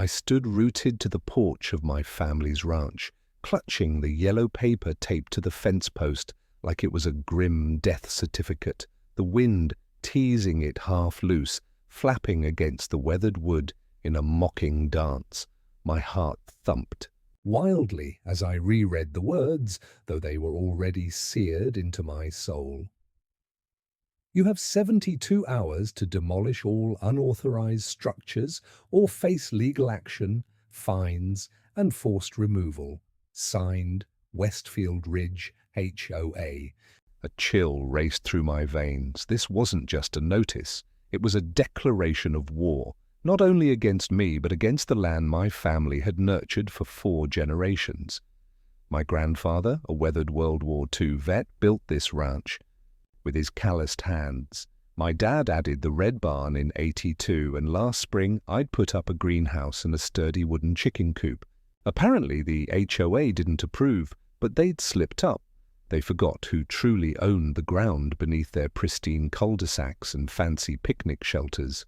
I stood rooted to the porch of my family's ranch, clutching the yellow paper taped to the fence post like it was a grim death certificate, the wind teasing it half loose, flapping against the weathered wood in a mocking dance. My heart thumped wildly as I reread the words, though they were already seared into my soul. You have 72 hours to demolish all unauthorized structures or face legal action, fines, and forced removal. Signed, Westfield Ridge, HOA. A chill raced through my veins. This wasn't just a notice. It was a declaration of war, not only against me, but against the land my family had nurtured for 4 generations. My grandfather, a weathered World War II vet, built this ranch with his calloused hands. My dad added the red barn in '82, and last spring I'd put up a greenhouse and a sturdy wooden chicken coop. Apparently the HOA didn't approve, but they'd slipped up. They forgot who truly owned the ground beneath their pristine cul-de-sacs and fancy picnic shelters.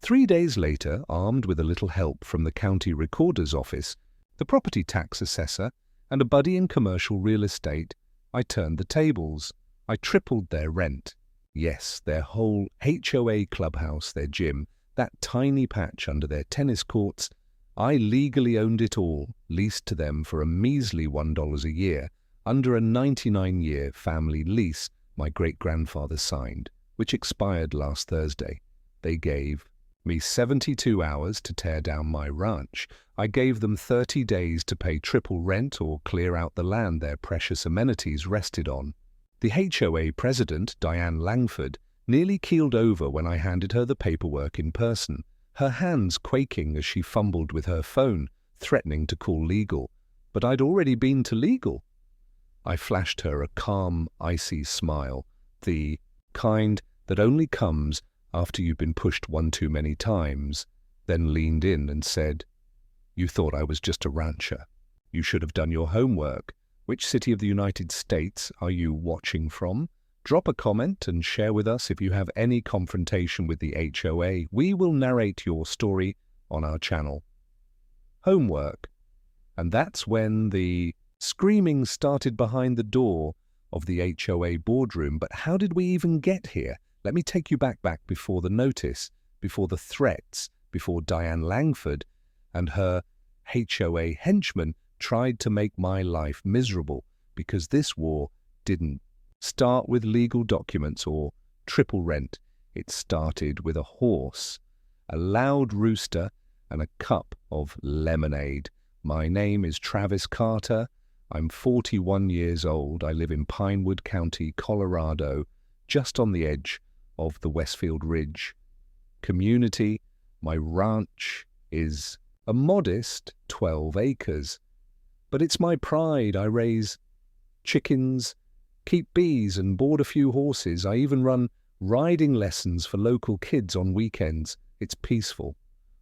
3 days later, armed with a little help from the county recorder's office, the property tax assessor, and a buddy in commercial real estate, I turned the tables. I tripled their rent. Yes, their whole HOA clubhouse, their gym, that tiny patch under their tennis courts. I legally owned it all, leased to them for a measly $1 a year, under a 99-year family lease my great-grandfather signed, which expired last Thursday. They gave me 72 hours to tear down my ranch. I gave them 30 days to pay triple rent or clear out the land their precious amenities rested on. The HOA president, Diane Langford, nearly keeled over when I handed her the paperwork in person, her hands quaking as she fumbled with her phone, threatening to call legal. But I'd already been to legal. I flashed her a calm, icy smile, the kind that only comes after you've been pushed one too many times, then leaned in and said, "You thought I was just a rancher. You should have done your homework. Which city of the United States are you watching from? Drop a comment and share with us if you have any confrontation with the HOA. We will narrate your story on our channel." Homework. And that's when the screaming started behind the door of the HOA boardroom. But how did we even get here? Let me take you back before the notice, before the threats, before Diane Langford and her HOA henchmen tried to make my life miserable, because this war didn't start with legal documents or triple rent. It started with a horse, a loud rooster, and a cup of lemonade. My name is Travis Carter. I'm 41 years old. I live in Pinewood County, Colorado, just on the edge of the Westfield Ridge community. My ranch is a modest 12 acres. But it's my pride. I raise chickens, keep bees, and board a few horses. I even run riding lessons for local kids on weekends. It's peaceful.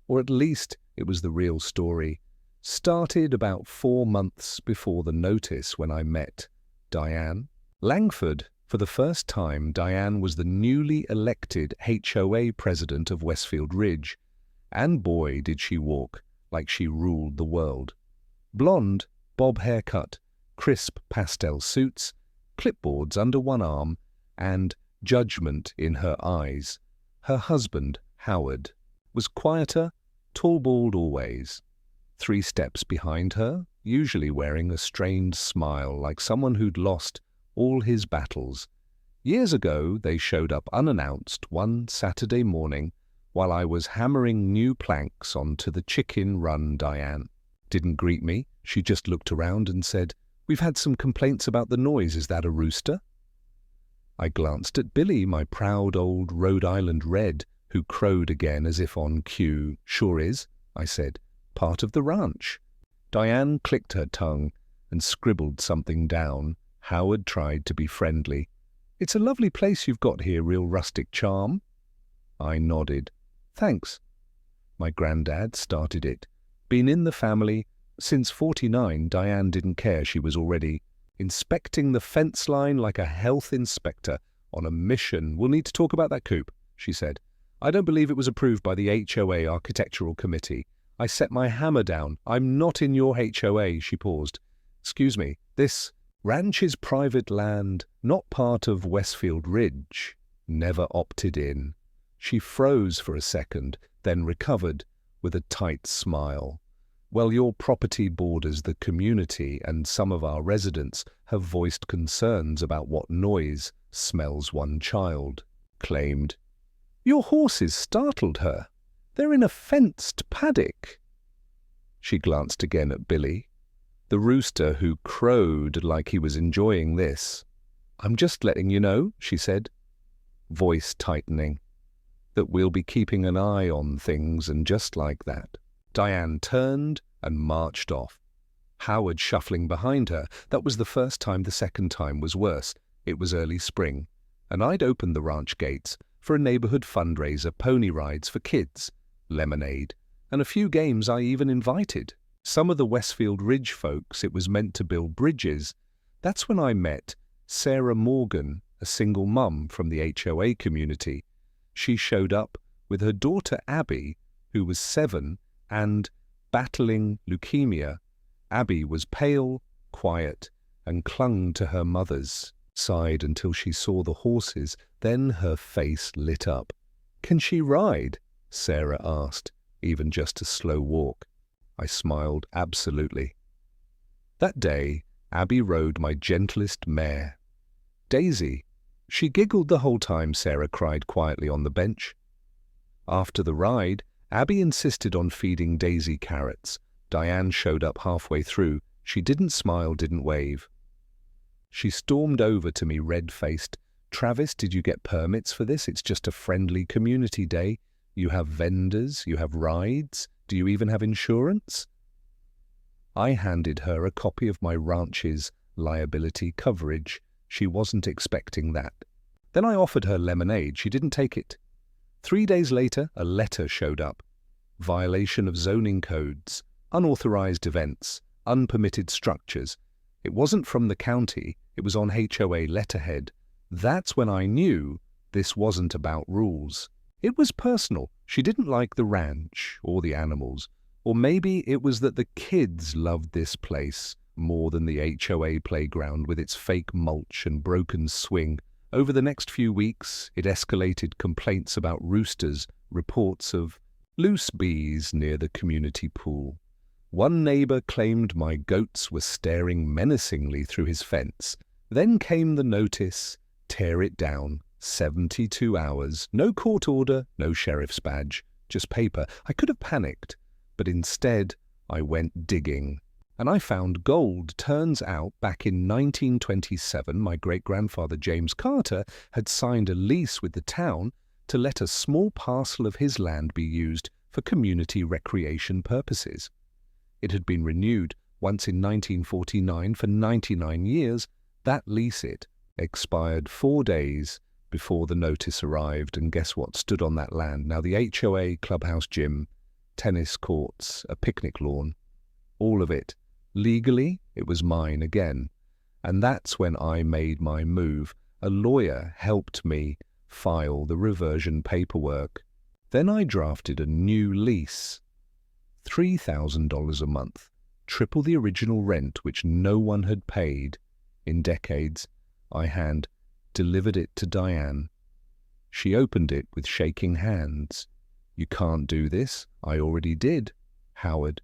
Or at least it was the real story. Started about 4 months before the notice when I met Diane Langford. For the first time, Diane was the newly elected HOA president of Westfield Ridge. And boy, did she walk like she ruled the world. Blonde, bob haircut, crisp pastel suits, clipboards under one arm, and judgment in her eyes. Her husband, Howard, was quieter, tall-bald always. 3 steps behind her, usually wearing a strained smile like someone who'd lost all his battles. Years ago, they showed up unannounced one Saturday morning while I was hammering new planks onto the chicken run. Diane didn't greet me. She just looked around and said, "We've had some complaints about the noise. Is that a rooster?" I glanced at Billy, my proud old Rhode Island red, who crowed again as if on cue. "Sure is," I said. "Part of the ranch." Diane clicked her tongue and scribbled something down. Howard tried to be friendly. "It's a lovely place you've got here, real rustic charm." I nodded. "Thanks." My granddad started it. Been in the family since '49. Diane didn't care. She was already inspecting the fence line like a health inspector on a mission. "We'll need to talk about that coop," she said. "I don't believe it was approved by the HOA Architectural Committee. I set my hammer down. I'm not in your HOA, she paused. Excuse me, this ranch is private land, not part of Westfield Ridge. Never opted in. She froze for a second, then recovered with a tight smile. Well, your property borders the community, and some of our residents have voiced concerns about what noise smells one child claimed. Your horses startled her. They're in a fenced paddock. She glanced again at Billy, the rooster who crowed like he was enjoying this. I'm just letting you know, she said, voice tightening, that we'll be keeping an eye on things, and just like that, Diane turned and marched off. Howard shuffling behind her. That was the first time. The second time was worse. It was early spring, and I'd opened the ranch gates for a neighborhood fundraiser, pony rides for kids, lemonade, and a few games I even invited. Some of the Westfield Ridge folks it was meant to build bridges. That's when I met Sarah Morgan, a single mum from the HOA community. She showed up with her daughter Abby, who was 7 and battling leukemia. Abby was pale, quiet, and clung to her mother's side until she saw the horses. Then her face lit up. Can she ride? Sarah asked. Even just a slow walk. I smiled. Absolutely. That day, Abby rode my gentlest mare, Daisy. She giggled the whole time Sarah cried quietly on the bench. After the ride, Abby insisted on feeding Daisy carrots. Diane showed up halfway through. She didn't smile, didn't wave. She stormed over to me, red-faced. Travis, did you get permits for this? It's just a friendly community day. You have vendors, you have rides. Do you even have insurance? I handed her a copy of my ranch's liability coverage. She wasn't expecting that. Then I offered her lemonade. She didn't take it. 3 days later, a letter showed up. Violation of zoning codes, unauthorized events, unpermitted structures. It wasn't from the county. It was on HOA letterhead. That's when I knew this wasn't about rules. It was personal. She didn't like the ranch or the animals. Or maybe it was that the kids loved this place more than the HOA playground with its fake mulch and broken swing. Over the next few weeks, it escalated complaints about roosters, reports of loose bees near the community pool. One neighbor claimed my goats were staring menacingly through his fence. Then came the notice, tear it down, 72 hours, no court order, no sheriff's badge, just paper. I could have panicked, but instead I went digging. And I found gold. Turns out, back in 1927, my great-grandfather James Carter had signed a lease with the town to let a small parcel of his land be used for community recreation purposes. It had been renewed once in 1949 for 99 years. That lease expired 4 days before the notice arrived, and guess what stood on that land? Now, the HOA clubhouse gym, tennis courts, a picnic lawn, all of it. Legally, it was mine again. And that's when I made my move. A lawyer helped me file the reversion paperwork. Then I drafted a new lease. $3,000 a month, triple the original rent, which no one had paid in decades. I delivered it to Diane. She opened it with shaking hands. You can't do this. I already did. Howard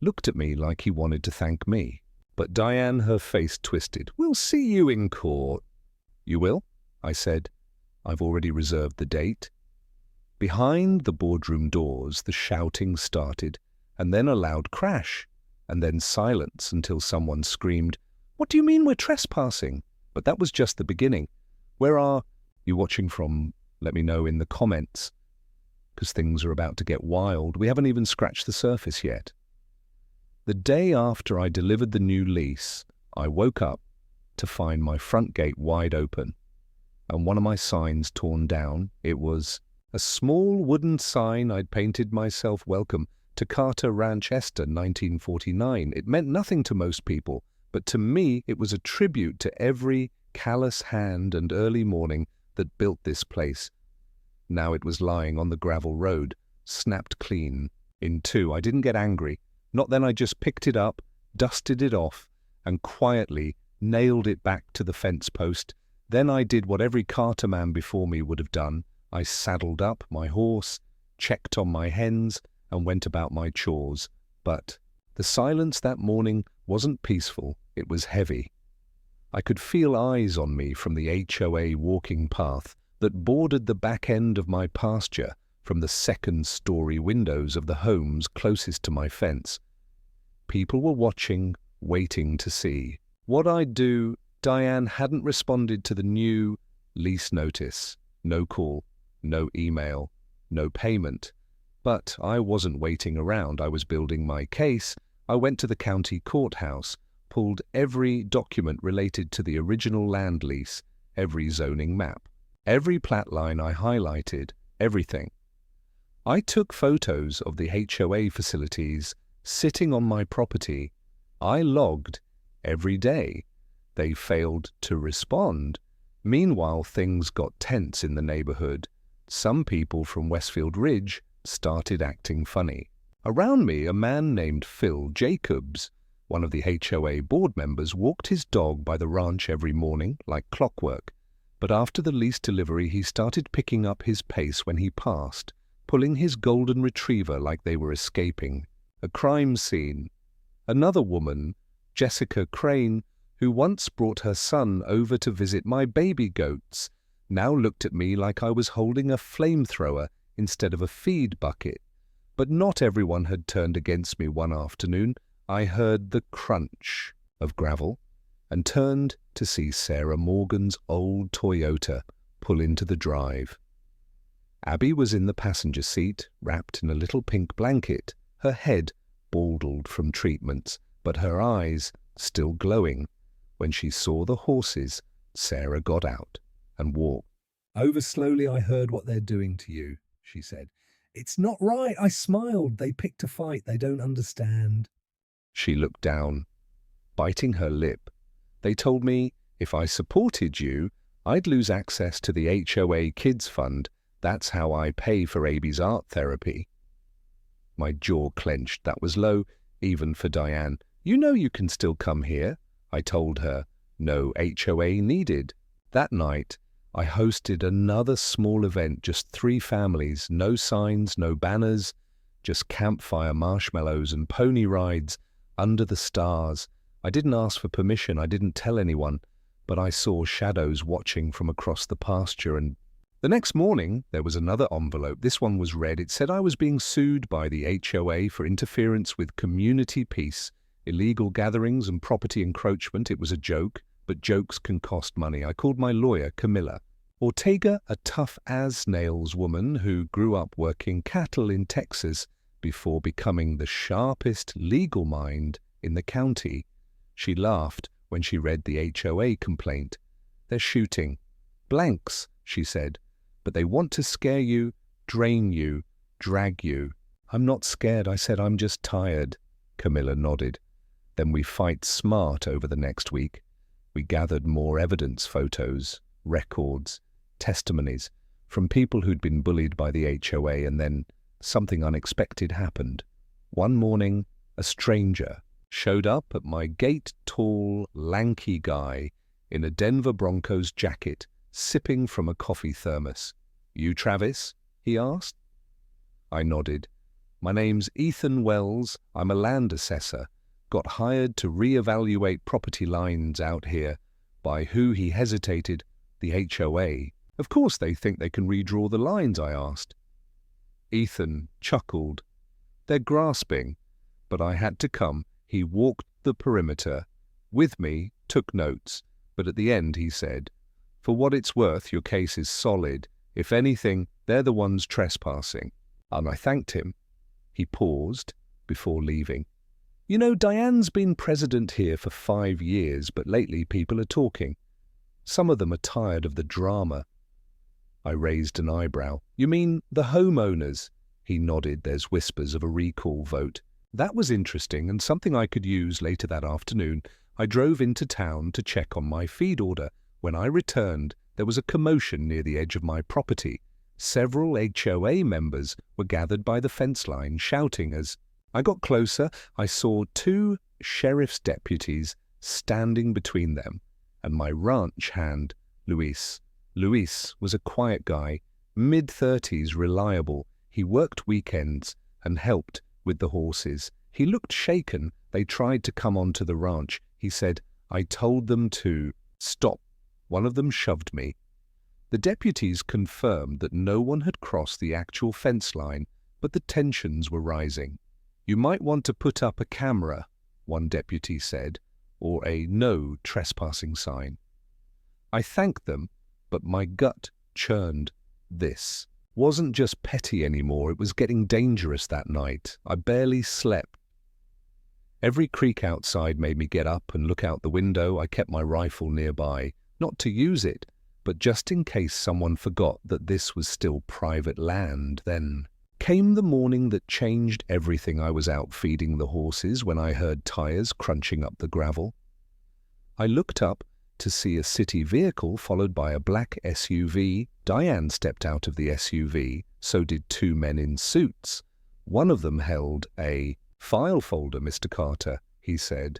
looked at me like he wanted to thank me. But Diane, her face twisted. We'll see you in court. You will? I said. I've already reserved the date. Behind the boardroom doors, the shouting started, and then a loud crash, and then silence until someone screamed, What do you mean we're trespassing? But that was just the beginning. Where are you watching from? Let me know in the comments, because things are about to get wild. We haven't even scratched the surface yet. The day after I delivered the new lease, I woke up to find my front gate wide open and one of my signs torn down. It was a small wooden sign I'd painted myself, Welcome to Carter Ranch, Esther, 1949. It meant nothing to most people, but to me it was a tribute to every callous hand and early morning that built this place. Now it was lying on the gravel road, snapped clean, In two, I didn't get angry. Not then. I just picked it up, dusted it off, and quietly nailed it back to the fence post. Then I did what every carter man before me would have done. I saddled up my horse, checked on my hens, and went about my chores. But the silence that morning wasn't peaceful, it was heavy. I could feel eyes on me from the HOA walking path that bordered the back end of my pasture from the second-story windows of the homes closest to my fence. People were watching, waiting to see what I'd do. Diane hadn't responded to the new lease notice. No call, no email, no payment. But I wasn't waiting around. I was building my case. I went to the county courthouse, pulled every document related to the original land lease, every zoning map, every plat line I highlighted, everything. I took photos of the HOA facilities sitting on my property. I logged every day. They failed to respond. Meanwhile, things got tense in the neighborhood. Some people from Westfield Ridge started acting funny. Around me, a man named Phil Jacobs, one of the HOA board members, walked his dog by the ranch every morning like clockwork. But after the lease delivery, he started picking up his pace when he passed, pulling his golden retriever like they were escaping a crime scene. Another woman, Jessica Crane, who once brought her son over to visit my baby goats, now looked at me like I was holding a flamethrower instead of a feed bucket. But not everyone had turned against me one afternoon. I heard the crunch of gravel and turned to see Sarah Morgan's old Toyota pull into the drive. Abby was in the passenger seat, wrapped in a little pink blanket, her head baldled from treatments, but her eyes still glowing. When she saw the horses, Sarah got out and walked. "Over slowly, I heard what they're doing to you," she said. "It's not right." I smiled. "They picked a fight. They don't understand." She looked down, biting her lip. "They told me if I supported you, I'd lose access to the HOA Kids Fund. That's how I pay for Abby's art therapy." My jaw clenched. That was low, even for Diane. "You know you can still come here," I told her. No HOA needed. That night, I hosted another small event, just 3 families, no signs, no banners, just campfire marshmallows and pony rides under the stars. I didn't ask for permission, I didn't tell anyone, but I saw shadows watching from across the pasture. And the next morning, there was another envelope. This one was red. It said I was being sued by the HOA for interference with community peace, illegal gatherings and property encroachment. It was a joke, but jokes can cost money. I called my lawyer, Camilla Ortega, a tough-as-nails woman who grew up working cattle in Texas before becoming the sharpest legal mind in the county. She laughed when she read the HOA complaint. "They're shooting blanks," she said, "but they want to scare you, drain you, drag you." "I'm not scared," I said. "I'm just tired." Camilla nodded. Then we fight smart over the next week. We gathered more evidence, photos, records, testimonies from people who'd been bullied by the HOA, and then something unexpected happened. One morning, a stranger showed up at my gate, tall, lanky guy in a Denver Broncos jacket, sipping from a coffee thermos. "You Travis?" he asked. I nodded. "My name's Ethan Wells. I'm a land assessor. Got hired to reevaluate property lines out here." By who, he hesitated. "The HOA." "Of course they think they can redraw the lines," I asked. Ethan chuckled. "They're grasping." But I had to come. He walked the perimeter with me, took notes, but at the end he said, "For what it's worth, your case is solid. If anything, they're the ones trespassing." And I thanked him. He paused before leaving. "You know, Diane's been president here for 5 years, but lately people are talking. Some of them are tired of the drama." I raised an eyebrow. "You mean the homeowners?" He nodded. "There's whispers of a recall vote." That was interesting and something I could use later that afternoon. I drove into town to check on my feed order. When I returned, there was a commotion near the edge of my property. Several HOA members were gathered by the fence line, shouting. As I got closer, I saw two sheriff's deputies standing between them and my ranch hand, Luis. Luis was a quiet guy, mid-30s, reliable. He worked weekends and helped with the horses. He looked shaken. They tried to come onto the ranch. He said, "I told them to stop." One of them shoved me. The deputies confirmed that no one had crossed the actual fence line, but the tensions were rising. "You might want to put up a camera," one deputy said, "or a no trespassing sign." I thanked them, but my gut churned. This wasn't just petty anymore, it was getting dangerous that night. I barely slept. Every creak outside made me get up and look out the window. I kept my rifle nearby, not to use it, but just in case someone forgot that this was still private land. Then came the morning that changed everything. I was out feeding the horses when I heard tires crunching up the gravel. I looked up to see a city vehicle followed by a black SUV. Diane stepped out of the SUV, so did two men in suits. One of them held a file folder. "Mr. Carter," he said,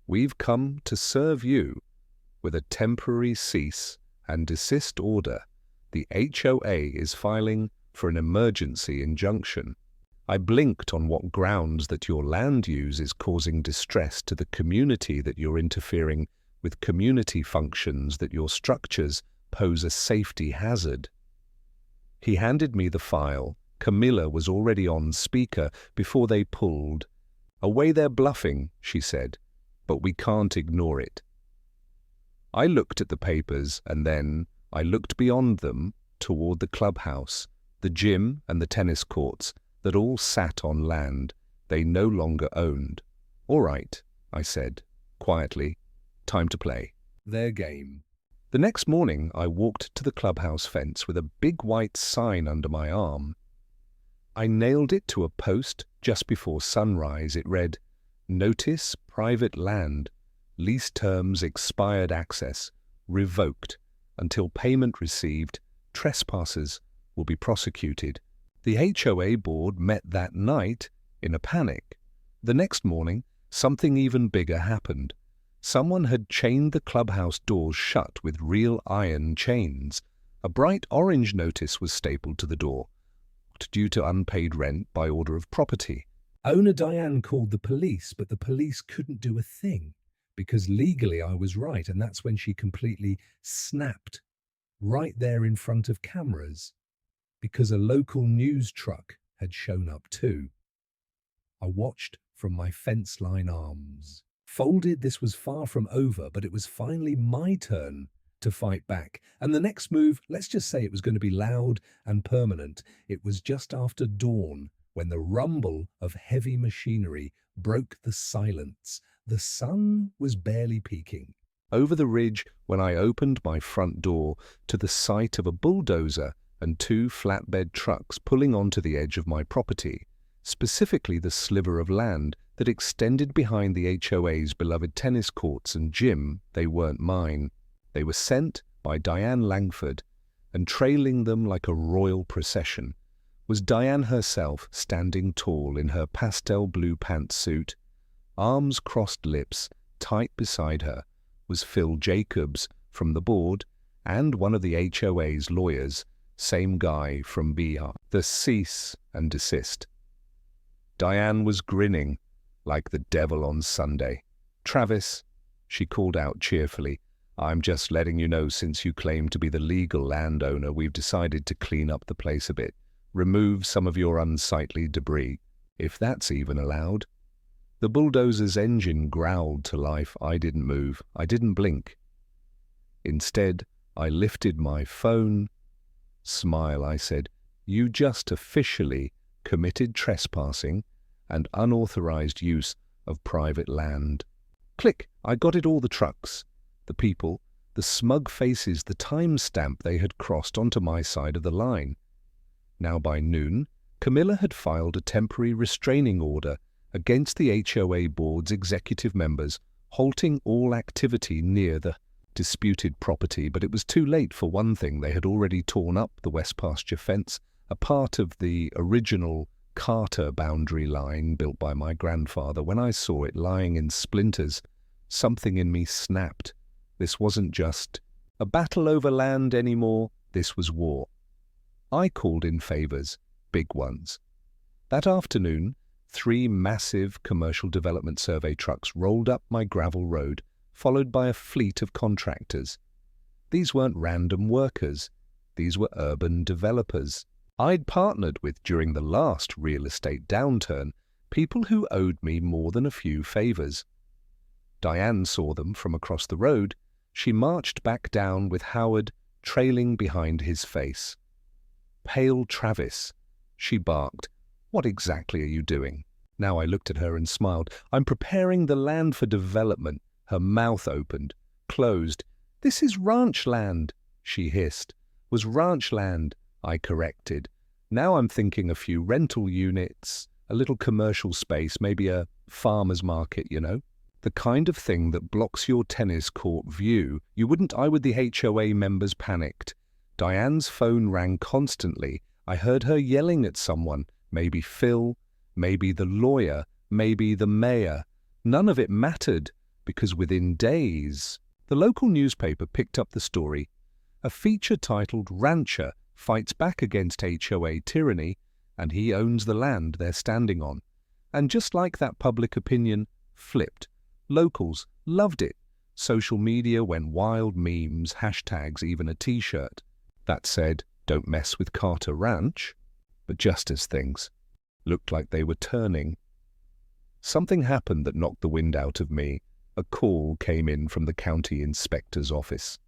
"we've come to serve you with a temporary cease and desist order. The HOA is filing for an emergency injunction. I blinked. "On what grounds? That your land use is causing distress to the community, that you're interfering with community functions, that your structures pose a safety hazard." He handed me the file. Camilla was already on speaker before they pulled. "Away, they're bluffing," she said, "but we can't ignore it." I looked at the papers, and then I looked beyond them toward the clubhouse, the gym and the tennis courts that all sat on land they no longer owned. "All right," I said, quietly, "time to play their game." The next morning I walked to the clubhouse fence with a big white sign under my arm. I nailed it to a post just before sunrise. It read, "Notice private land. Lease terms expired, access revoked. Until payment received, trespassers will be prosecuted." The HOA board met that night in a panic. The next morning, something even bigger happened. Someone had chained the clubhouse doors shut with real iron chains. A bright orange notice was stapled to the door, due to unpaid rent by order of property. Owner Diane called the police, but the police couldn't do a thing, because legally I was right, and that's when she completely snapped, right there in front of cameras, because a local news truck had shown up too. I watched from my fence line arms. Folded. This was far from over, but it was finally my turn to fight back. And the next move, let's just say it was going to be loud and permanent. It was just after dawn when the rumble of heavy machinery broke the silence. The sun was barely peeking over the ridge when I opened my front door to the sight of a bulldozer and two flatbed trucks pulling onto the edge of my property, specifically the sliver of land that extended behind the HOA's beloved tennis courts and gym. They weren't mine. They were sent by Diane Langford, and trailing them like a royal procession was Diane herself, standing tall in her pastel blue pantsuit. Arms crossed, lips tight beside her, was Phil Jacobs from the board and one of the HOA's lawyers, same guy from BR, the cease and desist. Diane was grinning like the devil on Sunday. "Travis," she called out cheerfully, "I'm just letting you know, since you claim to be the legal landowner, we've decided to clean up the place a bit, remove some of your unsightly debris, if that's even allowed." The bulldozer's engine growled to life. I didn't move. I didn't blink. Instead, I lifted my phone. "Smile," I said. "You just officially committed trespassing and unauthorized use of private land." Click! I got it all. The trucks, the people, the smug faces, the timestamp they had crossed onto my side of the line. Now by noon, Camilla had filed a temporary restraining order against the HOA board's executive members, halting all activity near the disputed property, but it was too late for one thing. They had already torn up the west pasture fence, a part of the original Carter boundary line built by my grandfather. When I saw it lying in splinters, something in me snapped. This wasn't just a battle over land anymore, this was war. I called in favors, big ones. That afternoon, 3 massive commercial development survey trucks rolled up my gravel road, followed by a fleet of contractors. These weren't random workers. These were urban developers I'd partnered with during the last real estate downturn, people who owed me more than a few favors. Diane saw them from across the road. She marched back down with Howard trailing behind his face. "Pale Travis," she barked. "What exactly are you doing?" Now I looked at her and smiled. "I'm preparing the land for development." Her mouth opened, closed. "This is ranch land," she hissed. "Was ranch land," I corrected. "Now I'm thinking a few rental units, a little commercial space, maybe a farmer's market, you know? The kind of thing that blocks your tennis court view. You wouldn't." I with the HOA members panicked. Diane's phone rang constantly. I heard her yelling at someone, maybe Phil, maybe the lawyer, maybe the mayor. None of it mattered, because within days, the local newspaper picked up the story. A feature titled "Rancher Fights Back Against HOA Tyranny, and He Owns the Land They're Standing On." And just like that, public opinion flipped. Locals loved it. Social media went wild, memes, hashtags, even a t-shirt that said, "Don't mess with Carter Ranch." But just as things looked like they were turning, something happened that knocked the wind out of me. A call came in from the county inspector's office.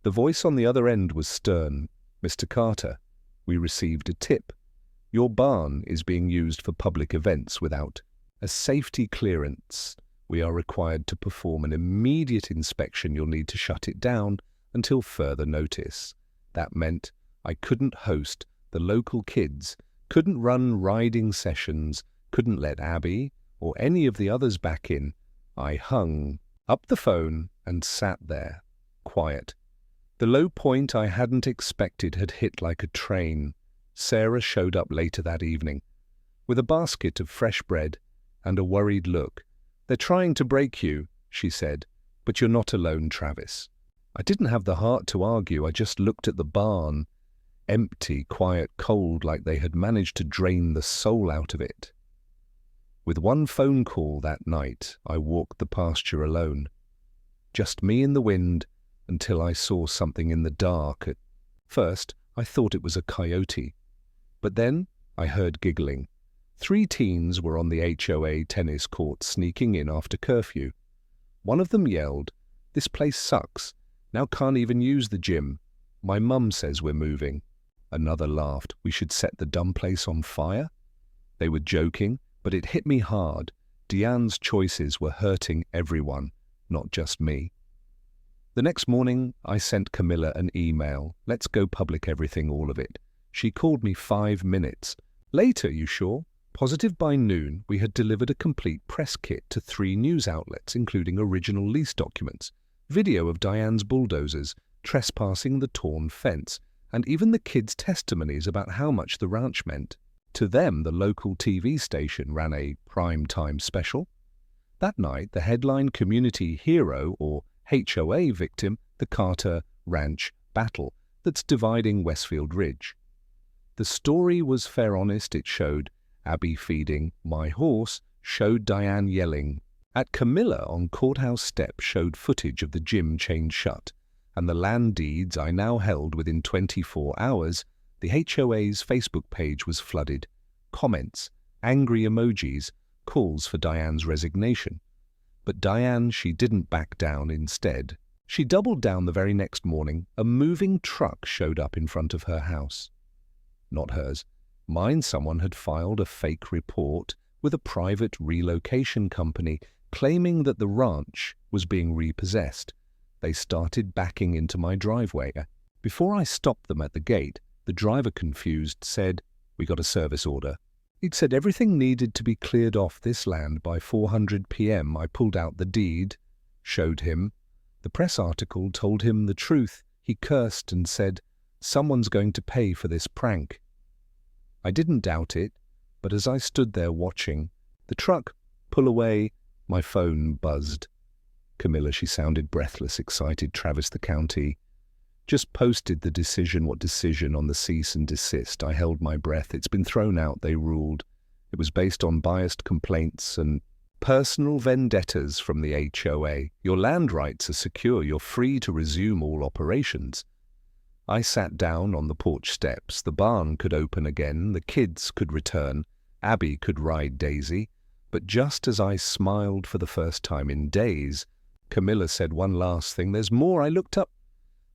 The voice on the other end was stern. "Mr. Carter, we received a tip. Your barn is being used for public events without a safety clearance. We are required to perform an immediate inspection. You'll need to shut it down until further notice." That meant I couldn't host the local kids, couldn't run riding sessions, couldn't let Abby or any of the others back in. I hung up the phone and sat there, quiet. The low point I hadn't expected had hit like a train. Sarah showed up later that evening, with a basket of fresh bread and a worried look. "They're trying to break you," she said, "but you're not alone, Travis." I didn't have the heart to argue. I just looked at the barn, empty, quiet, cold, like they had managed to drain the soul out of it. With one phone call that night, I walked the pasture alone. Just me in the wind, until I saw something in the dark. At first, I thought it was a coyote. But then I heard giggling. 3 teens were on the HOA tennis court sneaking in after curfew. One of them yelled, "This place sucks. Now can't even use the gym. My mum says we're moving." Another laughed, "We should set the dumb place on fire?" They were joking, but it hit me hard. Deanne's choices were hurting everyone, not just me. The next morning, I sent Camilla an email. "Let's go public everything, all of it." She called me 5 minutes. "Later, you sure?" Positive by noon, we had delivered a complete press kit to 3 news outlets, including original lease documents, video of Diane's bulldozers trespassing the torn fence, and even the kids' testimonies about how much the ranch meant. To them, the local TV station ran a prime-time special. That night, the headline community hero, or HOA victim, the Carter Ranch battle that's dividing Westfield Ridge. The story was fair honest. It showed Abby feeding my horse, showed Diane yelling at Camilla on courthouse steps, showed footage of the gym chained shut, and the land deeds I now held within 24 hours. The HOA's Facebook page was flooded. Comments, angry emojis, calls for Diane's resignation. But Diane, she didn't back down. Instead, she doubled down. The very next morning, a moving truck showed up in front of her house. Not hers. Mine. Someone had filed a fake report with a private relocation company claiming that the ranch was being repossessed. They started backing into my driveway. Before I stopped them at the gate, the driver, confused, said, "We got a service order." It said everything needed to be cleared off this land by 400 p.m. I pulled out the deed, showed him. The press article told him the truth. He cursed and said, "Someone's going to pay for this prank." I didn't doubt it, but as I stood there watching the truck pull away, my phone buzzed. "Camilla," she sounded breathless, excited. "Travis, the county just posted the decision." "What decision?" "On the cease and desist." I held my breath. "It's been thrown out," they ruled. "It was based on biased complaints and personal vendettas from the HOA. Your land rights are secure. You're free to resume all operations." I sat down on the porch steps. The barn could open again. The kids could return. Abby could ride Daisy. But just as I smiled for the first time in days, Camilla said one last thing. "There's more." I looked up.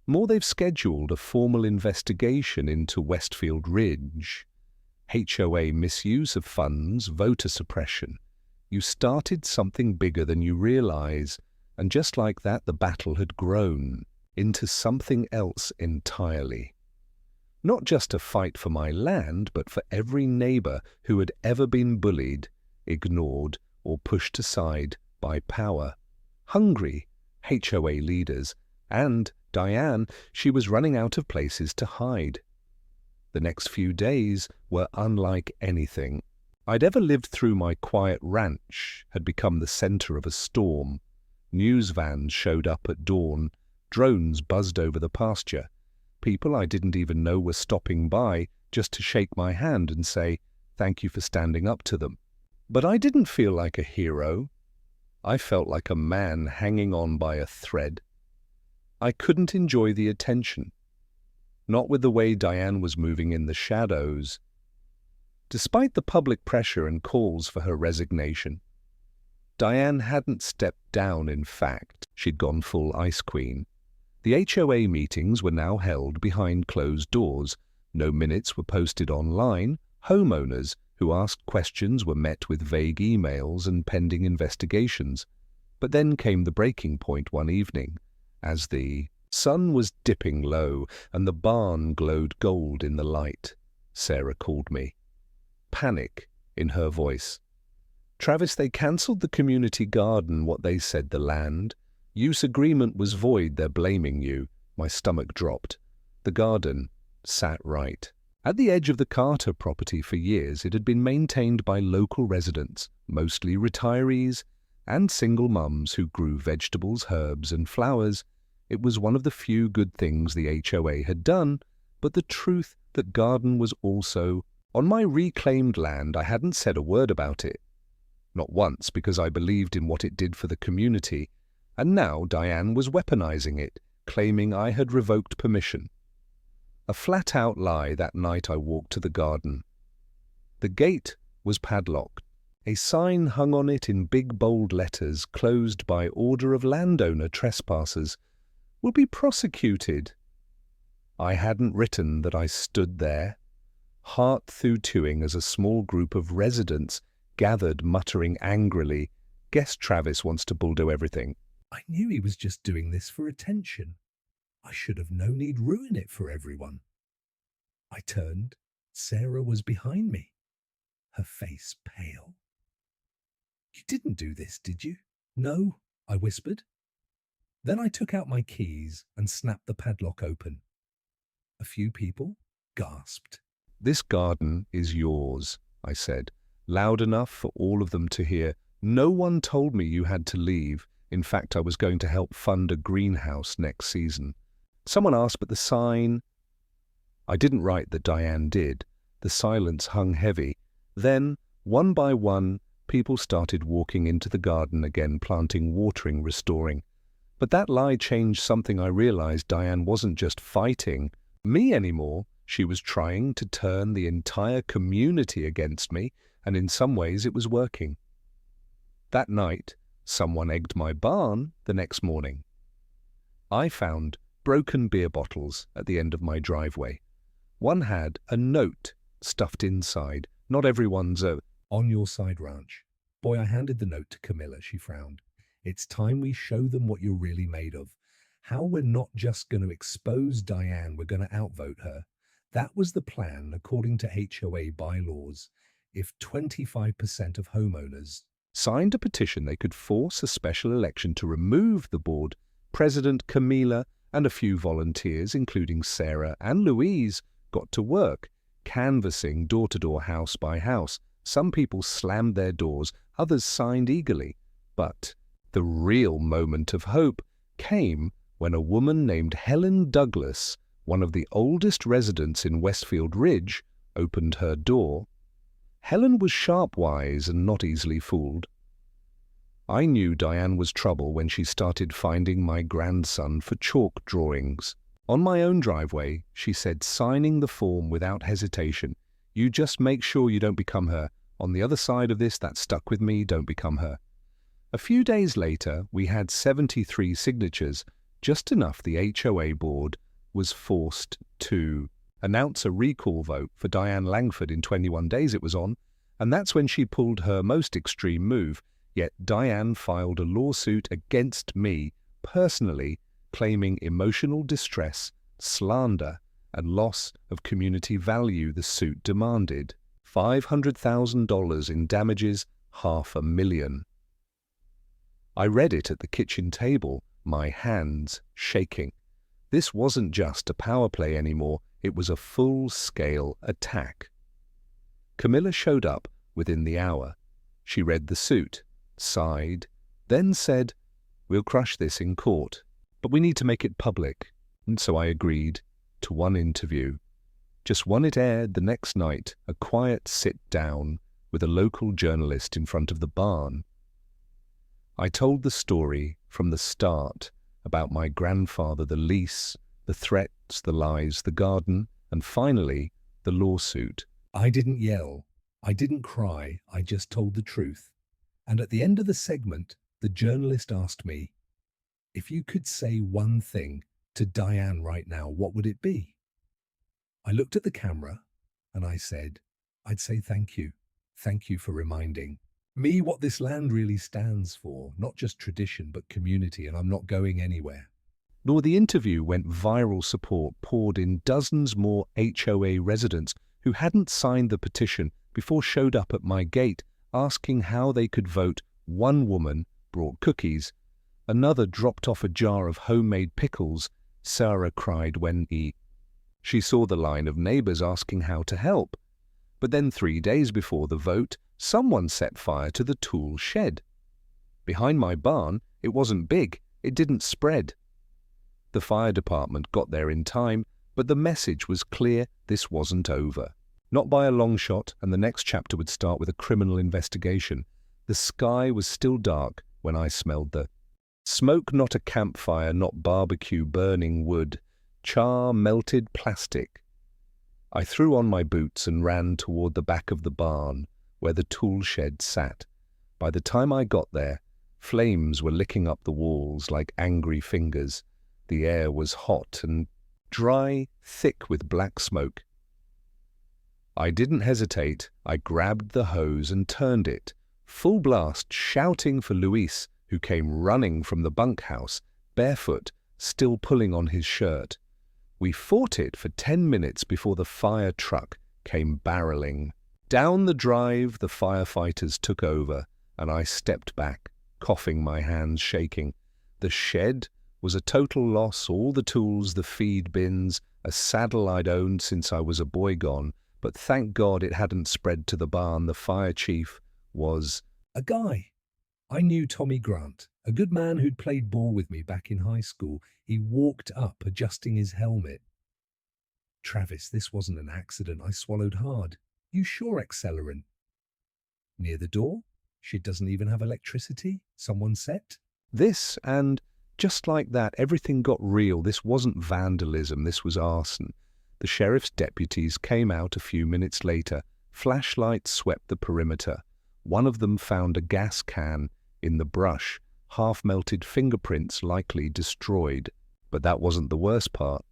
"More. They've scheduled a formal investigation into Westfield Ridge. HOA misuse of funds, voter suppression. You started something bigger than you realize." And just like that, the battle had grown into something else entirely. Not just a fight for my land, but for every neighbor who had ever been bullied, ignored, or pushed aside by power. Hungry HOA leaders, and Diane, she was running out of places to hide. The next few days were unlike anything I'd ever lived through. My quiet ranch had become the center of a storm. News vans showed up at dawn. Drones buzzed over the pasture. People I didn't even know were stopping by just to shake my hand and say, "Thank you for standing up to them." But I didn't feel like a hero. I felt like a man hanging on by a thread. I couldn't enjoy the attention, not with the way Diane was moving in the shadows. Despite the public pressure and calls for her resignation, Diane hadn't stepped down. In fact, she'd gone full Ice Queen. The HOA meetings were now held behind closed doors. No minutes were posted online. Homeowners who asked questions were met with vague emails and pending investigations. But then came the breaking point one evening, as the sun was dipping low and the barn glowed gold in the light. Sarah called me, panic in her voice. "Travis, they cancelled the community garden." "What?" "They said the land use agreement was void. They're blaming you." My stomach dropped. The garden sat right at the edge of the Carter property. For years it had been maintained by local residents, mostly retirees and single mums who grew vegetables, herbs and flowers. It was one of the few good things the HOA had done, but the truth, that garden was also on my reclaimed land. I hadn't said a word about it. Not once, because I believed in what it did for the community. And now Diane was weaponizing it, claiming I had revoked permission. A flat-out lie. That night I walked to the garden. The gate was padlocked. A sign hung on it in big bold letters, "Closed by order of landowner. Trespassers will be prosecuted." I hadn't written that I stood there, heart through-tooing, as a small group of residents gathered, muttering angrily, "Guess Travis wants to bulldoze everything." I knew he was just doing this for attention. I should have known he'd ruin it for everyone. I turned. Sarah was behind me, her face pale. "You didn't do this, did you?" "No," I whispered. Then I took out my keys and snapped the padlock open. A few people gasped. "This garden is yours," I said, loud enough for all of them to hear. "No one told me you had to leave. In fact, I was going to help fund a greenhouse next season." Someone asked, "But the sign?" I didn't write that Diane did. The silence hung heavy. Then, one by one, people started walking into the garden again, planting, watering, restoring. But that lie changed something. I realized Diane wasn't just fighting me anymore. She was trying to turn the entire community against me, and in some ways it was working. That night, someone egged my barn. The next morning, I found broken beer bottles at the end of my driveway. One had a note stuffed inside. "Not everyone's on your side, ranch." Boy, I handed the note to Camilla. She frowned. "It's time we show them what you're really made of. How we're not just going to expose Diane, we're going to outvote her." That was the plan, according to HOA bylaws. If 25% of homeowners signed a petition, they could force a special election to remove the board President Camila and a few volunteers, including Sarah and Louise, got to work, canvassing door-to-door, house by house. Some people slammed their doors, others signed eagerly. But the real moment of hope came when a woman named Helen Douglas, one of the oldest residents in Westfield Ridge, opened her door. Helen was sharp-wise and not easily fooled. I knew Diane was trouble when she started finding my grandson for chalk drawings. On my own driveway, she said, signing the form without hesitation, "You just make sure you don't become her. On the other side of this, that stuck with me, don't become her." A few days later, we had 73 signatures, just enough the HOA board was forced to announce a recall vote for Diane Langford in 21 days it was on, and that's when she pulled her most extreme move. Yet Diane filed a lawsuit against me personally, claiming emotional distress, slander, and loss of community value. The suit demanded $500,000 in damages, $500,000. I read it at the kitchen table, my hands shaking. This wasn't just a power play anymore, it was a full-scale attack. Camilla showed up within the hour. She read the suit, sighed, then said, "We'll crush this in court, but we need to make it public." And so I agreed to one interview. Just one it aired the next night, a quiet sit-down with a local journalist in front of the barn. I told the story from the start about my grandfather, the lease, the threats, the lies, the garden, and finally, the lawsuit. I didn't yell. I didn't cry. I just told the truth. And at the end of the segment, the journalist asked me, "If you could say one thing to Diane right now, what would it be?" I looked at the camera and I said, "I'd say thank you. Thank you for reminding me what this land really stands for, not just tradition, but community, and I'm not going anywhere." Nor the interview went viral. Support poured in. Dozens more HOA residents who hadn't signed the petition before showed up at my gate, asking how they could vote. One woman brought cookies. Another dropped off a jar of homemade pickles. Sarah cried when she saw the line of neighbors asking how to help. But then 3 days before the vote, someone set fire to the tool shed. Behind my barn, it wasn't big, it didn't spread. The fire department got there in time, but the message was clear: this wasn't over. Not by a long shot, and the next chapter would start with a criminal investigation. The sky was still dark when I smelled the smoke, not a campfire, not barbecue, burning wood, char, melted plastic. I threw on my boots and ran toward the back of the barn, where the tool shed sat. By the time I got there, flames were licking up the walls like angry fingers. The air was hot and dry, thick with black smoke. I didn't hesitate. I grabbed the hose and turned it, full blast, shouting for Luis, who came running from the bunkhouse, barefoot, still pulling on his shirt. We fought it for 10 minutes before the fire truck came barreling. Down the drive, the firefighters took over, and I stepped back, coughing, my hands shaking. The shed was a total loss, all the tools, the feed bins, a saddle I'd owned since I was a boy gone. But thank God it hadn't spread to the barn. The fire chief was a guy. I knew Tommy Grant, a good man who'd played ball with me back in high school. He walked up, adjusting his helmet. "Travis, this wasn't an accident." I swallowed hard. "You sure, accelerant?" "Near the door? She doesn't even have electricity," someone said. This, and just like that, everything got real. This wasn't vandalism, this was arson. The sheriff's deputies came out a few minutes later. Flashlights swept the perimeter. One of them found a gas can in the brush, half-melted fingerprints likely destroyed. But that wasn't the worst part.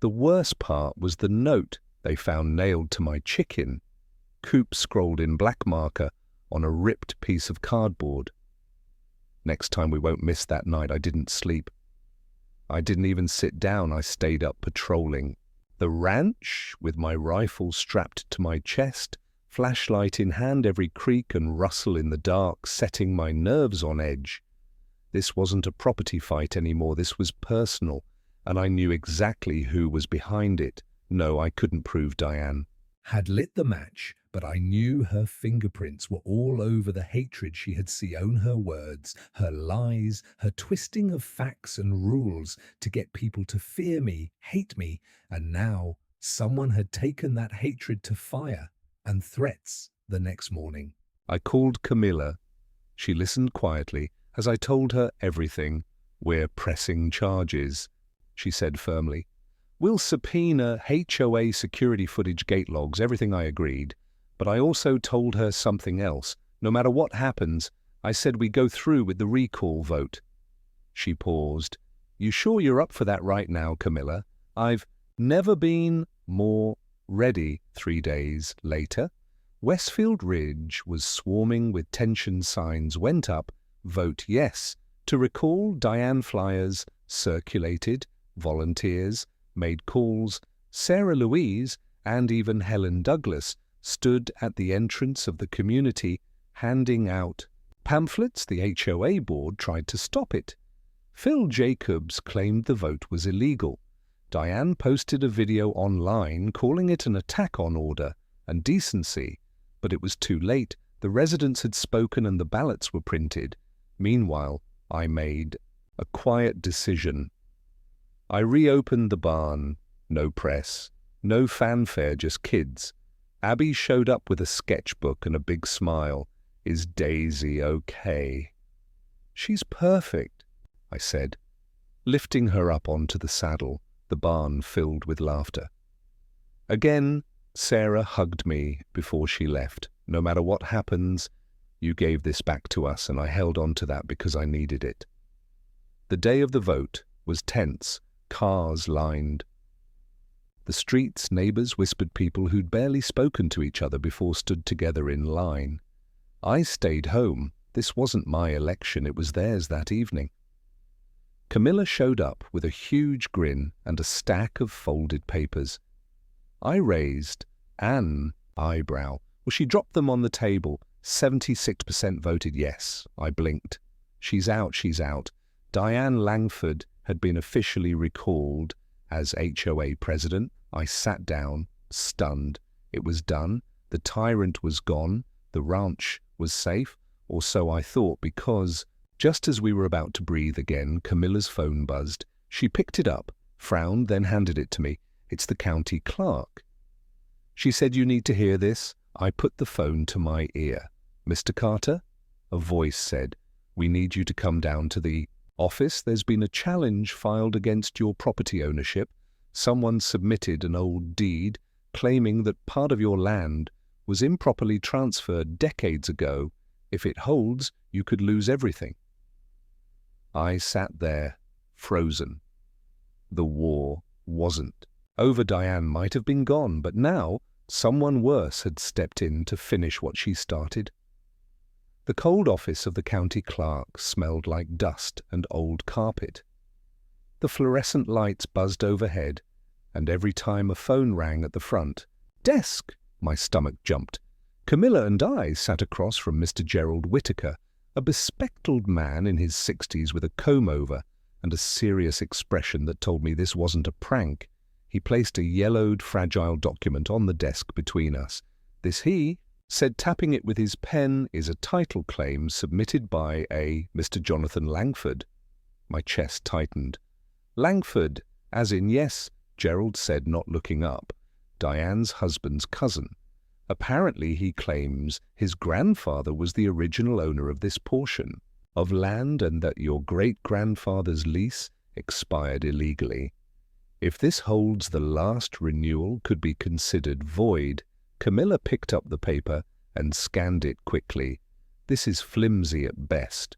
The worst part was the note they found nailed to my chicken, coop scrolled in black marker on a ripped piece of cardboard. Next time we won't miss that night. I didn't sleep. I didn't even sit down. I stayed up patrolling the ranch with my rifle strapped to my chest, flashlight in hand, every creak and rustle in the dark setting my nerves on edge. This wasn't a property fight anymore, this was personal, and I knew exactly who was behind it. No, I couldn't prove Diane had lit the match, but I knew her fingerprints were all over the hatred she had sown, her words, her lies, her twisting of facts and rules to get people to fear me, hate me, and now someone had taken that hatred to fire and threats the next morning. I called Camilla. She listened quietly as I told her everything. "We're pressing charges," she said firmly. "We'll subpoena HOA security footage, gate logs, everything." I agreed. But I also told her something else. No matter what happens, I said we go through with the recall vote. She paused. "You sure you're up for that right now, Camilla?" I've never been more ready. 3 days later, Westfield Ridge was swarming with tension. Signs went up, "Vote yes." To recall, Diane flyers circulated, volunteers made calls. Sarah Louise and even Helen Douglas stood at the entrance of the community handing out pamphlets. The HOA board tried to stop it. Phil Jacobs claimed the vote was illegal. Diane posted a video online calling it an attack on order and decency, but it was too late. The residents had spoken and the ballots were printed. Meanwhile, I made a quiet decision. I reopened the barn. No press, no fanfare, just kids. Abby showed up with a sketchbook and a big smile. "Is Daisy okay?" "She's perfect," I said, lifting her up onto the saddle. The barn filled with laughter. Again, Sarah hugged me before she left. "No matter what happens, you gave this back to us," and I held on to that because I needed it. The day of the vote was tense. Cars lined the streets. Neighbors whispered. People who'd barely spoken to each other before stood together in line. I stayed home. This wasn't my election, it was theirs that evening. Camilla showed up with a huge grin and a stack of folded papers. I raised an eyebrow. Well, she dropped them on the table. 76% voted yes. I blinked. She's out, she's out. Diane Langford had been officially recalled as HOA president. I sat down, stunned. It was done. The tyrant was gone. The ranch was safe, or so I thought, because just as we were about to breathe again, Camilla's phone buzzed. She picked it up, frowned, then handed it to me. "It's the county clerk." She said, "You need to hear this." I put the phone to my ear. "Mr. Carter?" A voice said, "We need you to come down to the office. There's been a challenge filed against your property ownership. Someone submitted an old deed claiming that part of your land was improperly transferred decades ago. If it holds, you could lose everything." I sat there, frozen. The war wasn't over. Diane might have been gone, but now someone worse had stepped in to finish what she started. The cold office of the county clerk smelled like dust and old carpet. The fluorescent lights buzzed overhead, and every time a phone rang at the front desk, my stomach jumped. Camilla and I sat across from Mr. Gerald Whitaker, a bespectacled man in his 60s with a comb-over and a serious expression that told me this wasn't a prank. He placed a yellowed, fragile document on the desk between us. "This," he said, tapping it with his pen, "is a title claim submitted by a Mr. Jonathan Langford." My chest tightened. "Langford, as in yes," Gerald said, not looking up. "Diane's husband's cousin. Apparently he claims his grandfather was the original owner of this portion of land and that your great-grandfather's lease expired illegally. If this holds, the last renewal could be considered void." Camilla picked up the paper and scanned it quickly. "This is flimsy at best,"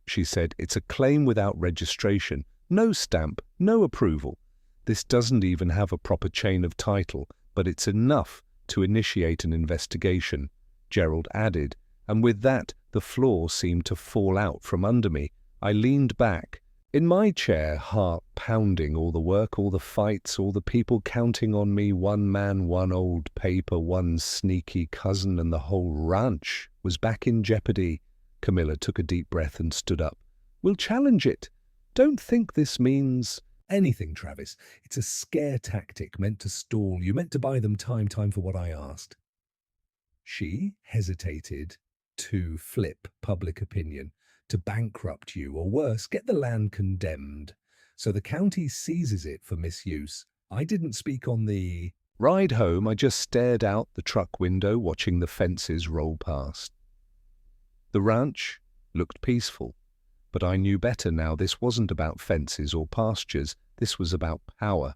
she said. "It's a claim without registration, no stamp, no approval. This doesn't even have a proper chain of title, but it's enough to initiate an investigation," Gerald added, and with that the floor seemed to fall out from under me. I leaned back in my chair, heart pounding. All the work, all the fights, all the people counting on me. One man, one old paper, one sneaky cousin, and the whole ranch was back in jeopardy. Camilla took a deep breath and stood up. We'll challenge it. Don't think this means anything, Travis. It's a scare tactic meant to stall you, meant to buy them time for what I asked. She hesitated to flip public opinion, to bankrupt you, or worse, get the land condemned. So the county seizes it for misuse. I didn't speak on the ride home. I just stared out the truck window, watching the fences roll past. The ranch looked peaceful, but I knew better now. This wasn't about fences or pastures. This was about power.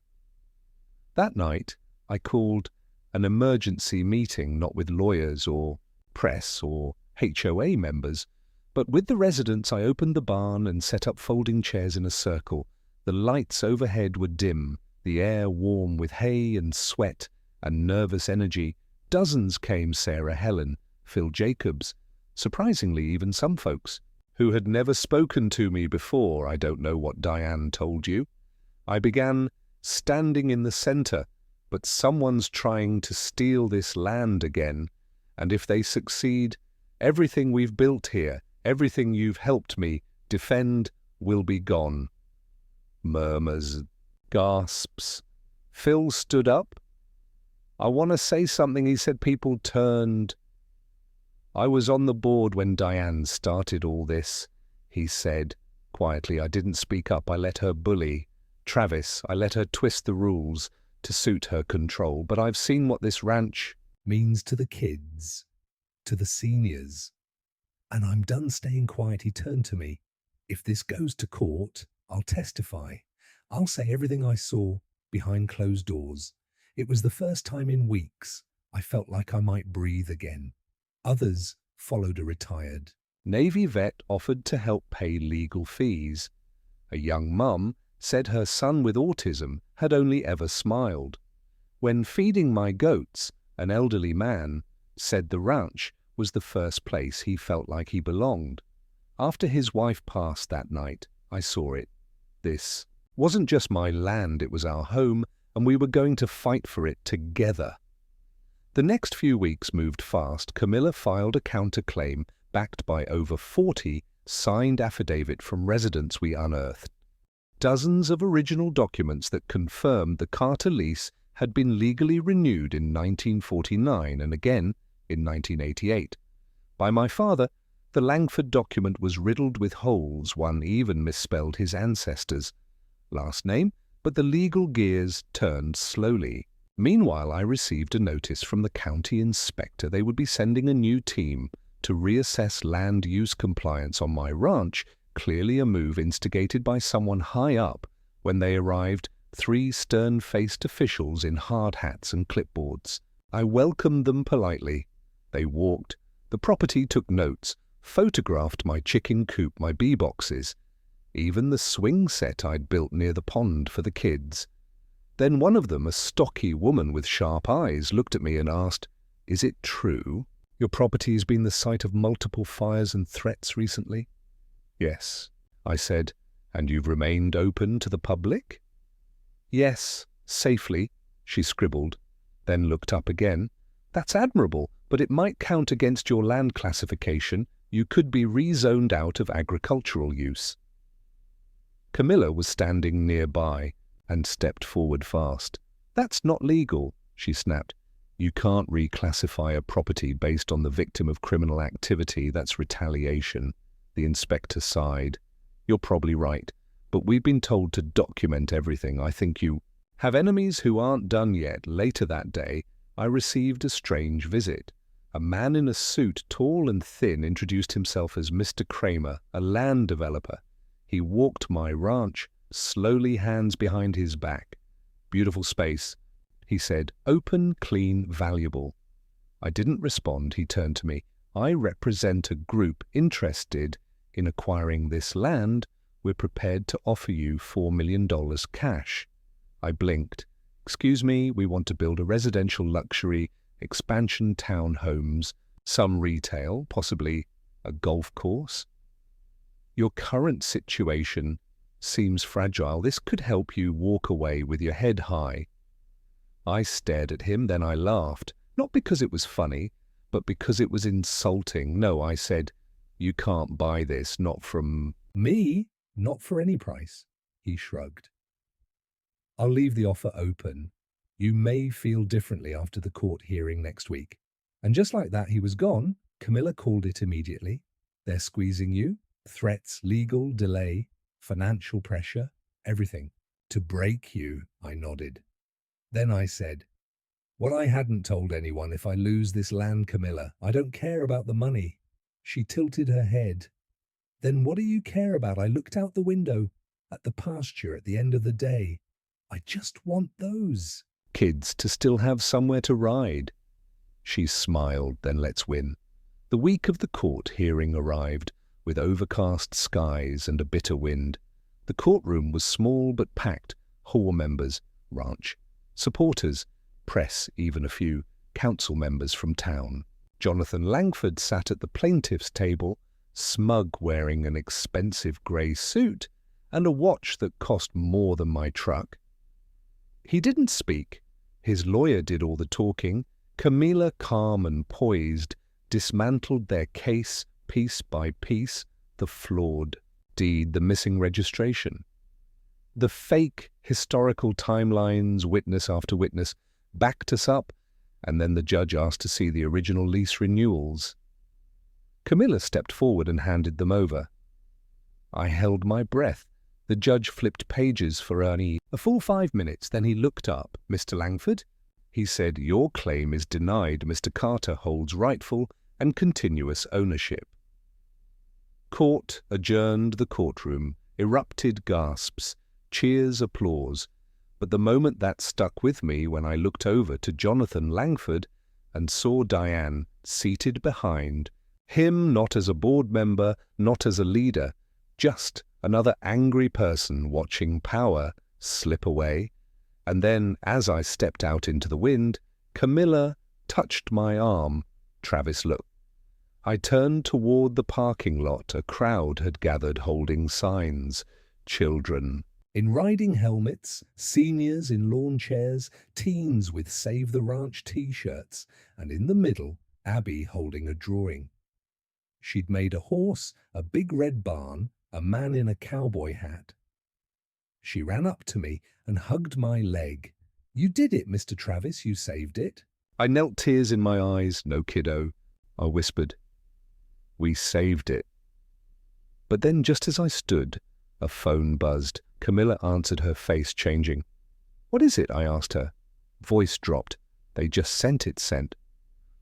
That night, I called an emergency meeting, not with lawyers or press or HOA members, but with the residents. I opened the barn and set up folding chairs in a circle. The lights overhead were dim, the air warm with hay and sweat and nervous energy. Dozens came: Sarah, Helen, Phil, Jacobs, surprisingly even some folks who had never spoken to me before. I don't know what Diane told you. I began standing in the center, but someone's trying to steal this land again, and if they succeed, everything we've built here, everything you've helped me defend, will be gone. Murmurs, gasps. Phil stood up. I want to say something, he said. People turned. I was on the board when Diane started all this, he said quietly. I didn't speak up. I let her bully Travis. I let her twist the rules to suit her control. But I've seen what this ranch means to the kids, to the seniors. And I'm done staying quiet. He turned to me. If this goes to court, I'll testify. I'll say everything I saw behind closed doors. It was the first time in weeks I felt like I might breathe again. Others followed. A retired Navy vet offered to help pay legal fees. A young mum said her son with autism had only ever smiled. When feeding my goats, an elderly man said the ranch was the first place he felt like he belonged. After his wife passed that night, I saw it. This wasn't just my land, it was our home, and we were going to fight for it together. The next few weeks moved fast. Camilla filed a counterclaim backed by over 40 signed affidavits from residents we unearthed. Dozens of original documents that confirmed the Carter lease had been legally renewed in 1949 and again in 1988. By my father, the Langford document was riddled with holes. One even misspelled his ancestors' last name, but the legal gears turned slowly. Meanwhile, I received a notice from the county inspector. They would be sending a new team to reassess land use compliance on my ranch, clearly a move instigated by someone high up. When they arrived, 3 stern-faced officials in hard hats and clipboards. I welcomed them politely. They walked. The property took notes, photographed my chicken coop, my bee boxes, even the swing set I'd built near the pond for the kids. Then one of them, a stocky woman with sharp eyes, looked at me and asked, "Is it true your property has been the site of multiple fires and threats recently?" "Yes," I said. "And you've remained open to the public?" "Yes, safely," she scribbled, then looked up again. "That's admirable, but it might count against your land classification. You could be rezoned out of agricultural use." Camilla was standing nearby and stepped forward fast. "That's not legal," she snapped. "You can't reclassify a property based on the victim of criminal activity. That's retaliation." The inspector sighed. "You're probably right, but we've been told to document everything. I think you have enemies who aren't done yet." Later that day, I received a strange visit. A man in a suit, tall and thin, introduced himself as Mr. Kramer, a land developer. He walked my ranch, slowly, hands behind his back. "Beautiful space," he said. "Open, clean, valuable." I didn't respond. He turned to me. "I represent a group interested in acquiring this land. We're prepared to offer you $4 million cash." I blinked. "Excuse me, we want to build a residential luxury expansion townhomes, some retail, possibly a golf course. Your current situation seems fragile. This could help you walk away with your head high." I stared at him, then I laughed, not because it was funny, but because it was insulting. "No," I said, "you can't buy this, not from Me? Not for any price, he shrugged. I'll leave the offer open. You may feel differently after the court hearing next week. And just like that, he was gone. Camilla called it immediately. They're squeezing you. Threats, legal delay, financial pressure, everything. To break you, I nodded. Then I said, what I hadn't told anyone, if I lose this land, Camilla, I don't care about the money. She tilted her head. Then what do you care about? I looked out the window at the pasture at the end of the day. I just want those kids to still have somewhere to ride. She smiled, then let's win. The week of the court hearing arrived, with overcast skies and a bitter wind. The courtroom was small but packed. Hall members, ranch, supporters, press, even a few council members from town. Jonathan Langford sat at the plaintiff's table, smug, wearing an expensive grey suit and a watch that cost more than my truck. He didn't speak. His lawyer did all the talking. Camilla, calm and poised, dismantled their case piece by piece, the flawed deed, the missing registration, the fake historical timelines, witness after witness, backed us up, and then the judge asked to see the original lease renewals. Camilla stepped forward and handed them over. I held my breath. The judge flipped pages for Ernie a full 5 minutes, then he looked up. Mr. Langford, he said, your claim is denied. Mr. Carter holds rightful and continuous ownership. Court adjourned. The courtroom erupted gasps, cheers, applause. But the moment that stuck with me when I looked over to Jonathan Langford and saw Diane seated behind him, not as a board member, not as a leader, just another angry person watching power slip away. And then, as I stepped out into the wind, Camilla touched my arm. Travis looked. I turned toward the parking lot. A crowd had gathered holding signs. Children in riding helmets, seniors in lawn chairs, teens with Save the Ranch t-shirts, and in the middle, Abby holding a drawing. She'd made a horse, a big red barn, a man in a cowboy hat. She ran up to me and hugged my leg. You did it, Mr. Travis, you saved it. I knelt, tears in my eyes. No, kiddo, I whispered. We saved it. But then, just as I stood, a phone buzzed. Camilla answered, her face changing. What is it? I asked her. Voice dropped. They just sent it, sent.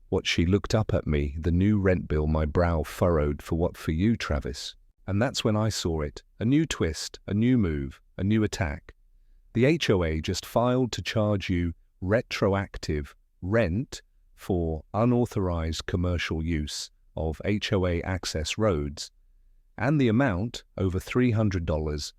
What? She looked up at me, the new rent bill, my brow furrowed. For what? For you, Travis. And that's when I saw it. A new twist, a new move, a new attack. The HOA just filed to charge you retroactive rent for unauthorized commercial use of HOA access roads, and the amount, over $300.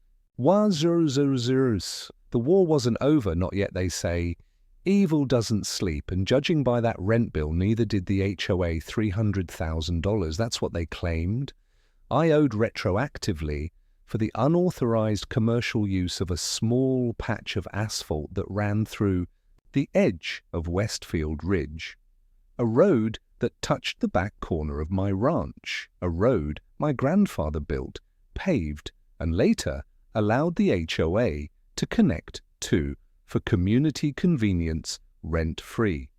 The war wasn't over, not yet, they say. Evil doesn't sleep, and judging by that rent bill, neither did the HOA $300,000. That's what they claimed. I owed retroactively for the unauthorized commercial use of a small patch of asphalt that ran through the edge of Westfield Ridge, a road that touched the back corner of my ranch, a road my grandfather built, paved, and later allowed the HOA to connect to for community convenience, rent-free.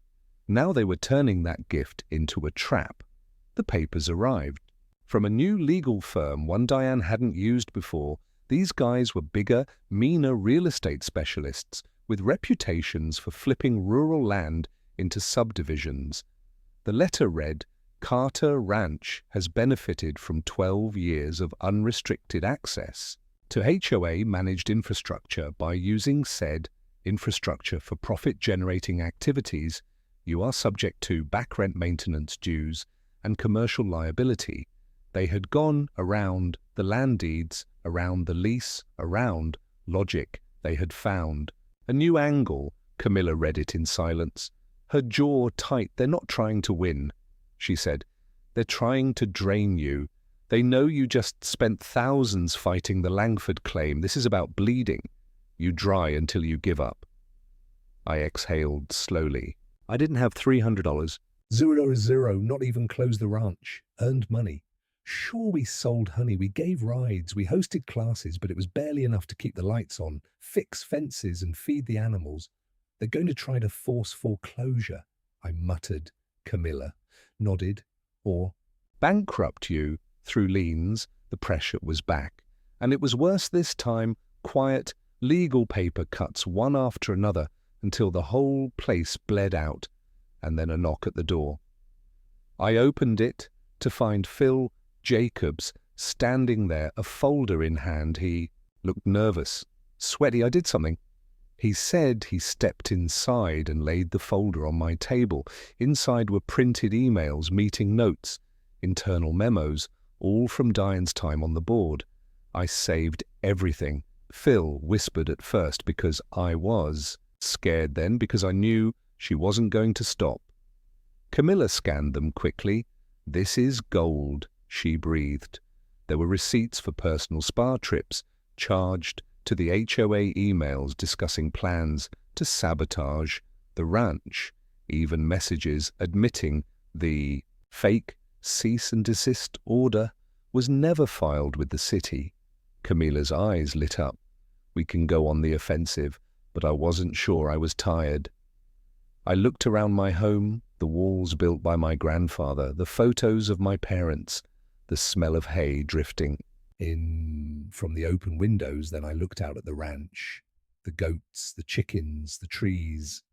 Now they were turning that gift into a trap. The papers arrived. From a new legal firm, one Diane hadn't used before. These guys were bigger, meaner real estate specialists with reputations for flipping rural land into subdivisions. The letter read, Carter Ranch has benefited from 12 years of unrestricted access to HOA-managed infrastructure. By using said infrastructure for profit-generating activities, you are subject to back rent maintenance dues and commercial liability. They had gone around the land deeds, around the lease, around logic. They had found a new angle. Camilla read it in silence, her jaw tight. They're not trying to win, she said. They're trying to drain you. They know you just spent thousands fighting the Langford claim. This is about bleeding. You dry until you give up. I exhaled slowly. I didn't have $300. Zero, not even close the ranch. Earned money. Sure, we sold honey, we gave rides, we hosted classes, but it was barely enough to keep the lights on, fix fences, and feed the animals. They're going to try to force foreclosure, I muttered. Camilla nodded. Or bankrupt you through liens. The pressure was back. And it was worse this time, quiet, legal paper cuts one after another until the whole place bled out, and then a knock at the door. I opened it to find Phil Jacobs standing there, a folder in hand. He looked nervous, sweaty. I did something. He said he stepped inside and laid the folder on my table. Inside were printed emails, meeting notes, internal memos, all from Diane's time on the board. I saved everything. Phil whispered at first because I was scared, then because I knew she wasn't going to stop. Camilla scanned them quickly. "This is gold," she breathed. There were receipts for personal spa trips, charged to the HOA emails discussing plans to sabotage the ranch, even messages admitting the fake cease and desist order was never filed with the city. Camilla's eyes lit up. We can go on the offensive, but I wasn't sure. I was tired. I looked around my home, the walls built by my grandfather, the photos of my parents, the smell of hay drifting in from the open windows. Then I looked out at the ranch, the goats, the chickens, the trees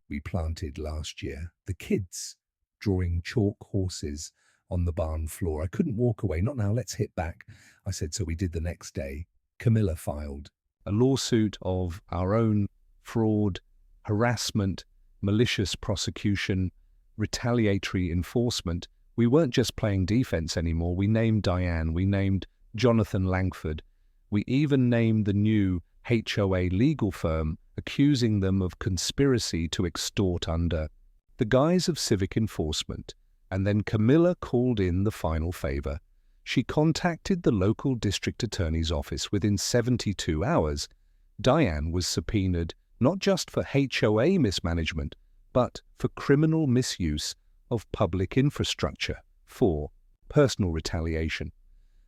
we planted last year, the kids drawing chalk horses on the barn floor. I couldn't walk away. "Not now, let's hit back," I said, so we did the next day. Camilla filed a lawsuit of our own: fraud, harassment, malicious prosecution, retaliatory enforcement. We weren't just playing defense anymore. We named Diane. We named Jonathan Langford. We even named the new HOA legal firm, accusing them of conspiracy to extort under the guise of civic enforcement. And then Camilla called in the final favor. She contacted the local district attorney's office within 72 hours. Diane was subpoenaed not just for HOA mismanagement, but for criminal misuse of public infrastructure, for personal retaliation.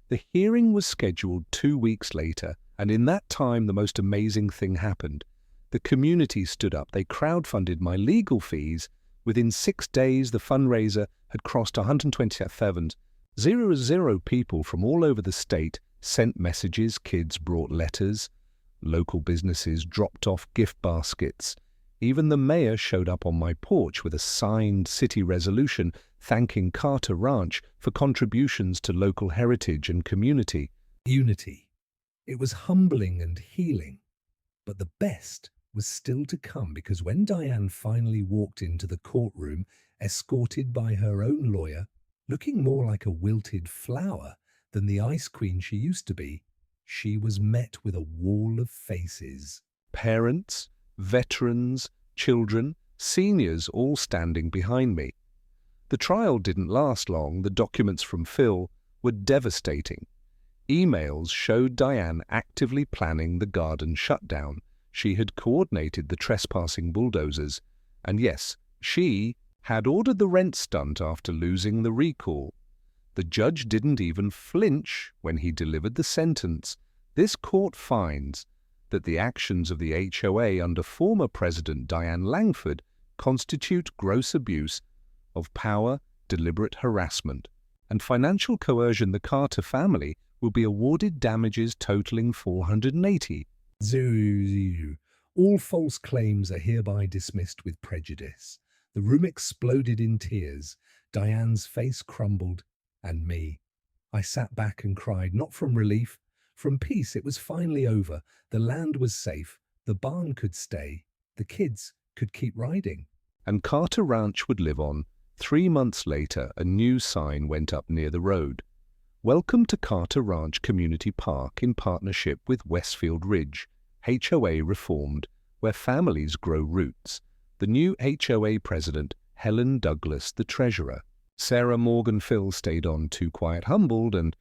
The hearing was scheduled 2 weeks later, and in that time the most amazing thing happened. The community stood up. They crowdfunded my legal fees. Within 6 days, the fundraiser had crossed 127,000. 0 people from all over the state sent messages, kids brought letters, local businesses dropped off gift baskets. Even the mayor showed up on my porch with a signed city resolution thanking Carter Ranch for contributions to local heritage and community unity. It was humbling and healing, but the best was still to come, because when Diane finally walked into the courtroom, escorted by her own lawyer, looking more like a wilted flower than the ice queen she used to be, she was met with a wall of faces. Parents, veterans, children, seniors all standing behind me. The trial didn't last long. The documents from Phil were devastating. Emails showed Diane actively planning the garden shutdown. She had coordinated the trespassing bulldozers. And yes, she had ordered the rent stunt after losing the recall. The judge didn't even flinch when he delivered the sentence. This court finds that the actions of the HOA under former President Diane Langford constitute gross abuse of power, deliberate harassment, and financial coercion. The Carter family will be awarded damages totaling $480,000. All false claims are hereby dismissed with prejudice. The room exploded in tears. Diane's face crumbled, and me. I sat back and cried, not from relief, from peace. It was finally over. The land was safe. The barn could stay. The kids could keep riding. And Carter Ranch would live on. 3 months later, a new sign went up near the road. "Welcome to Carter Ranch Community Park in partnership with Westfield Ridge. HOA reformed, where families grow roots." The new HOA president, Helen Douglas, the treasurer. Sarah Morgan. Phil stayed on, too quiet, humbled, and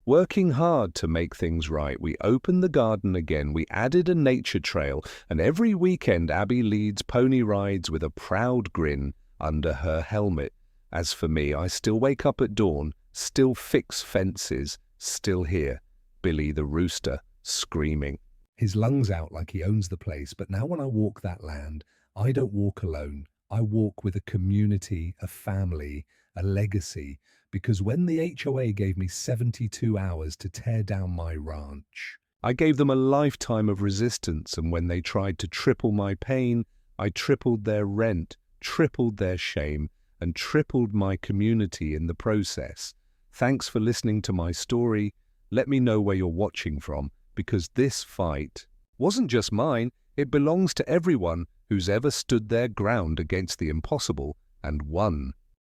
working hard to make things right. We opened the garden again. We added a nature trail, and every weekend Abby leads pony rides with a proud grin under her helmet. As for me, I still wake up at dawn still fix fences, still hear Billy the rooster screaming. His lungs out like he owns the place, but now when I walk that land, I don't walk alone. I walk with a community, a family, a legacy, because when the HOA gave me 72 hours to tear down my ranch, I gave them a lifetime of resistance, and when they tried to triple my pain, I tripled their rent, tripled their shame, and tripled my community in the process. Thanks for listening to my story. Let me know where you're watching from, because this fight wasn't just mine, it belongs to everyone who's ever stood their ground against the impossible and won.